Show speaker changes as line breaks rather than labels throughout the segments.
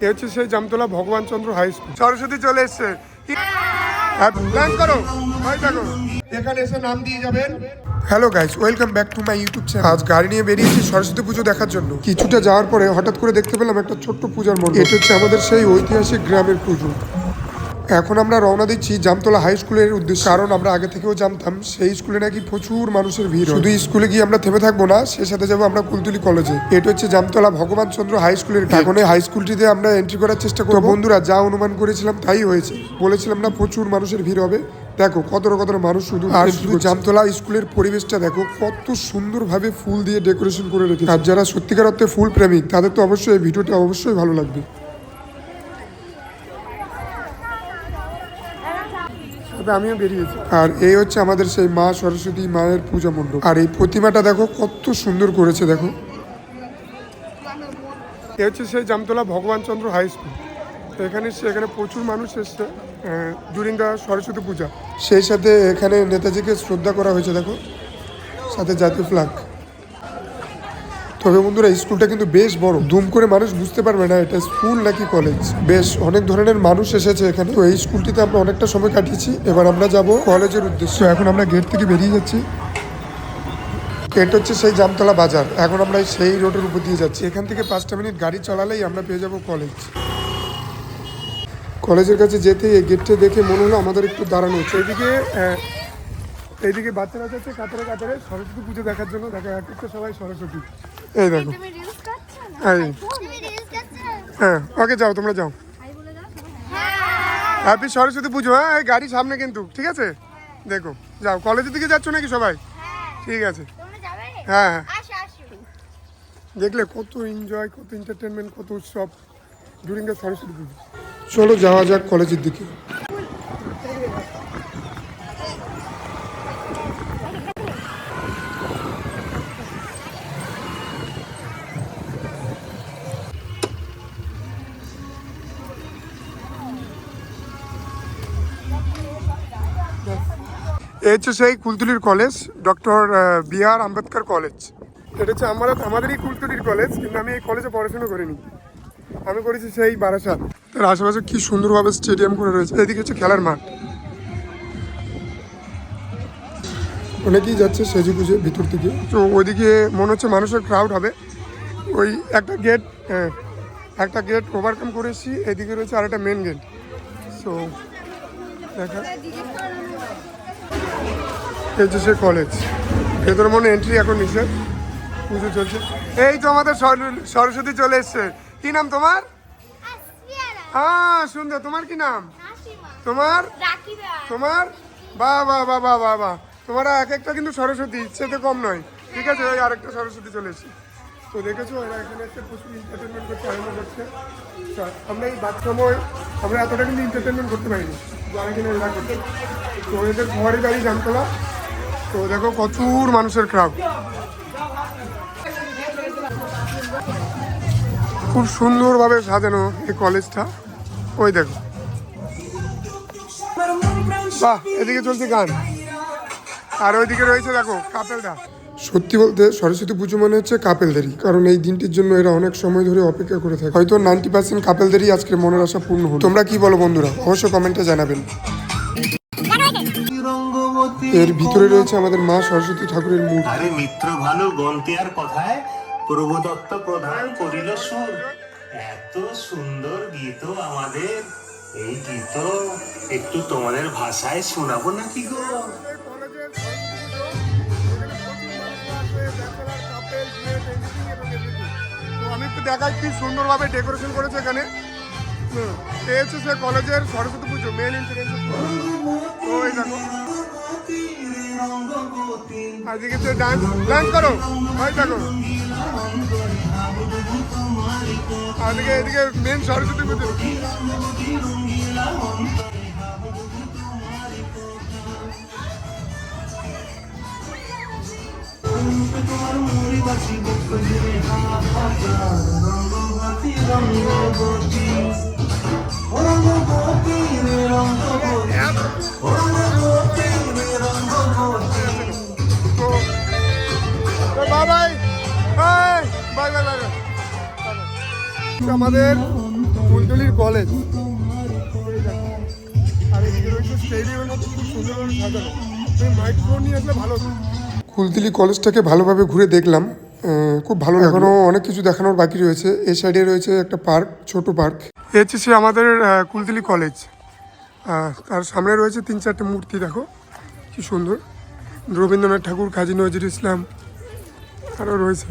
এ হচ্ছে সেই জামতলা ভগবান চন্দ্র হাই স্কুল। সরস্বতী চলে এসছে। ডান্স করো, ভাই দেখো, এখানে এসে নাম দিয়ে যাবেন। Hello guys, welcome back to my YouTube channel. আজ গাড়ি নিয়ে বেরিয়েছি সরস্বতী পুজো দেখার জন্য। কিছুটা যাওয়ার পরে হঠাৎ করে দেখতে পেলাম একটা ছোট্ট পূজার মণ্ডপ। এটা হচ্ছে আমাদের সেই ঐতিহাসিক গ্রামের পুজো। এখন আমরা রওনা দিচ্ছি জামতলা হাই স্কুলের উদ্দেশ্যে, কারণ আমরা আগে থেকেও জানতাম সেই স্কুলে নাকি প্রচুর মানুষের ভিড়। শুধু স্কুলে গিয়ে আমরা থেমে থাকবো না, সে সাথে যাবো আমরা কুলতলি কলেজে। এটা হচ্ছে জামতলা ভগবান চন্দ্র হাই স্কুলের। এখন এই হাই স্কুলটিতে আমরা এন্ট্রি করার চেষ্টা করবো। বন্ধুরা, যা অনুমান করেছিলাম তাই হয়েছে। বলেছিলাম না প্রচুর মানুষের ভিড় হবে। দেখো কত মানুষ শুধু। আর শুধু জামতলা স্কুলের পরিবেশটা দেখো, কত সুন্দরভাবে ফুল দিয়ে ডেকোরেশন করে রেখেছে। আর যারা সত্যিকার অর্থে ফুল প্রেমিক তাদের তো অবশ্যই এই ভিডিওটা অবশ্যই ভালো লাগবে। আমিও বেরিয়েছি। আর এই হচ্ছে আমাদের সেই মা সরস্বতী মায়ের পূজা মণ্ডপ। আর এই প্রতিমাটা দেখো কত সুন্দর করেছে। দেখো, এ হচ্ছে সেই জামতলা ভগবান চন্দ্র হাই স্কুল। এখানে প্রচুর মানুষ এসছে ডিউরিং দ্য সরস্বতী পূজা। সেই সাথে এখানে নেতাজিকে শ্রদ্ধা করা হয়েছে। দেখো, সাথে জাতীয় ফ্ল্যাগ। তবে বন্ধুরা, স্কুলটা কিন্তু বেশ বড়। দুম করে মানুষ বুঝতে পারবে না এটা স্কুল নাকি কলেজ। বেশ অনেক ধরনের মানুষ এসেছে এখানে। তো এই স্কুলটিতে আমরা অনেকটা সময় কাটিয়েছি। এবার আমরা যাব কলেজের উদ্দেশ্যে। এখন আমরা গেট থেকে বেরিয়ে যাচ্ছি। এটা হচ্ছে সেই জামতলা বাজার। এখন আমরা সেই রোডের উপর দিয়ে যাচ্ছি। এখান থেকে 5টা মিনিট গাড়ি চালালেই আমরা পেয়ে যাব কলেজ। কলেজের কাছে যেতে এই গেটটা দেখে মনে হলো আমাদের একটু দাঁড়ানো হচ্ছে। এইদিকে বাচ্চারা যাচ্ছে কাতারে কাতারে সরস্বতী পুজো দেখার জন্য। দেখা যাচ্ছে সবাই সরস্বতী। এই দেখো, হ্যাঁ, ওকে যাও, তোমরা যাও। হ্যাপি সরস্বতী পুজো। হ্যাঁ, এই গাড়ি সামনে কিন্তু, ঠিক আছে? দেখো, যাও। কলেজের দিকে যাচ্ছ নাকি সবাই? ঠিক আছে, হ্যাঁ হ্যাঁ। দেখলে কত এনজয়, কত এন্টারটেনমেন্ট, কত উৎসব ডিউরিং দ্য সরস্বতী পুজো। চলো যাওয়া যাক কলেজের দিকে। এই হচ্ছে সেই কুলতলির college, doctor B R. Ambedkar college. এটা হচ্ছে আমাদেরই কুলতলির কলেজ, কিন্তু আমি এই কলেজে পড়াশোনা করিনি। আমি করেছি সেই বারাসাত। তার আশেপাশে কি সুন্দরভাবে স্টেডিয়াম করে রয়েছে। এদিকে হচ্ছে খেলার মাঠ। অনেকেই যাচ্ছে সেজে গুজে ভিতর থেকে। তো ওইদিকে মনে হচ্ছে মানুষের ক্রাউড হবে। ওই একটা গেট ওভারকাম করেছি। এদিকে রয়েছে আর একটা মেন গেট। সো দেখা, এই যে সে কলেজ। ভেতরে মনে এন্ট্রি এখন নিষেধ, পুজো চলছে। এই তো আমাদের সরস্বতী চলে এসছে। কি নাম তোমার? হ্যাঁ, সুন্দর। তোমার কি নাম? তোমার বাহ বাহ বাহ বাহ বাহ বাহ। তোমরা এক একটা কিন্তু সরস্বতী, ইচ্ছেতে কম নয়। ঠিক আছে, ওই আরেকটা সরস্বতী চলে এসছে। তো দেখেছো, এরা এখানে একটা প্রচুর এন্টারটেনমেন্ট করতে আরম্ভ করছে। আমরা এই সময় আমরা এতটা কিন্তু এন্টারটেনমেন্ট করতে পারিনি, যারা কিনা এরা করতে। তো এদের ঘরের বাড়ি জামতলা। তো দেখো প্রচুর মানুষের ক্রাউড। খুব সুন্দরভাবে সাজানো এই কলেজটা। ওই দেখো, বাহ, এদিকে চলছে গান। আর ওইদিকে রয়েছে দেখো কাপেলরা। সত্যি বলতে সরস্বতী পুজো মনে হচ্ছে কাপেলদেরই, কারণ এই দিনটির জন্য এরা অনেক সময় ধরে অপেক্ষা করে থাকে। হয়তো 90% কাপেলদেরই আজকে মনের আশা পূর্ণ হলো। তোমরা কি বলো বন্ধুরা? অবশ্যই কমেন্টে জানাবেন। এর ভিতরে রয়েছে আমাদের মা সরস্বতী ঠাকুরের মূর্তি।
আরে মিত্র ভালো গন্তিয়ার কথায় প্রভুদত্ত প্রধান করিল সুর। এত সুন্দর গীত আমাদের। এই গীত একটু তোমাদের ভাষায় শোনাবো নাকি গো?
আমি একটু দেখাই কি সুন্দরভাবে ডেকোরেশন করেছে এখানে। এই হচ্ছে সে কলেজের সরস্বতী পুজো মেন এন্ট্রান্স। ওই দেখো, আজকে তো ডান্স করো, ভাই দেখো। এদিকে মেন সরস্বতী পুজো। আমাদের কুলতলির কলেজ, আর এদিকে রয়েছে স্টেডিয়ামের মধ্যে খুব সুন্দরভাবে সাজানো। তুমি মাইক্রোফোন নিয়ে আসলে ভালো হতো। কুলতলি কলেজটাকে ভালোভাবে ঘুরে দেখলাম, খুব ভালো। এখনও অনেক কিছু দেখানোর বাকি রয়েছে। এই সাইডে রয়েছে একটা পার্ক, ছোট পার্ক। এ হচ্ছে সে আমাদের কুলতলি কলেজ। তার সামনে রয়েছে 3-4টে মূর্তি, দেখো কি সুন্দর। রবীন্দ্রনাথ ঠাকুর, কাজী নজরুল ইসলাম আরও রয়েছে।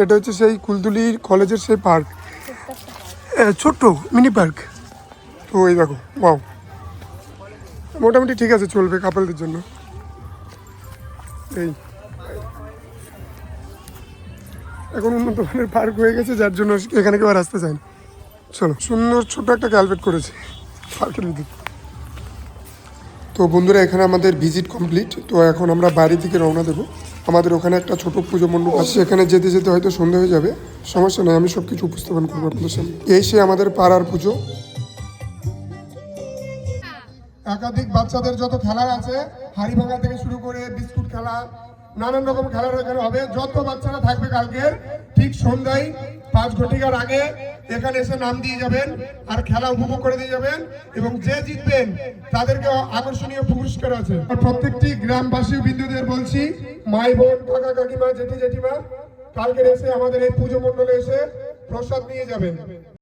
এটা হচ্ছে সেই কুলতলির কলেজের সেই পার্ক, ছোট্ট মিনি পার্ক। তো এই দেখো, ওয়াও, মোটামুটি ঠিক আছে, চলবে কাপলদের জন্য। এই এখন উন্নত মানের পার্ক হয়ে গেছে, যার জন্য এখানে কেউ আর আসতে চায় না। চলো, সুন্দর ছোট একটা ক্যালভেট করেছে পার্কের ভিতরে। তো বন্ধুরা, এখানে আমাদের ভিজিট কমপ্লিট। তো এখন আমরা বাড়ির দিকে রওনা দেবো। আমাদের ওখানে একটা ছোট পুজো মণ্ডপ আছে, এখানে যেতে যেতে হয়তো সন্ধ্যা হয়ে যাবে। সমস্যা নেই, আমি সব কিছু উপস্থাপন করবো আপনাদের সামনে। এই সে আমাদের পাড়ার পুজো। একাধিক বাচ্চাদের যত খেলা আছে, হাড়ি ভাঙা থেকে শুরু করে বিস্কুট খেলা, নানান রকম খেলার এখানে হবে। যত বাচ্চারা থাকবে কালকে ঠিক সন্ধ্যায় 5 ঘটিকার আগে এখানে এসে নাম দিয়ে যাবেন আর খেলা উপভোগ করে দিয়ে যাবেন। এবং যে জিতবেন তাদেরকে আকর্ষণীয় পুরস্কার আছে। আর প্রত্যেকটি গ্রামবাসী বিন্দুদের বলছি, মাই বোন, কাকা কাকিমা, জেঠি জেঠিমা, কালকে এসে আমাদের এই পুজো মণ্ডলে এসে প্রসাদ নিয়ে যাবেন।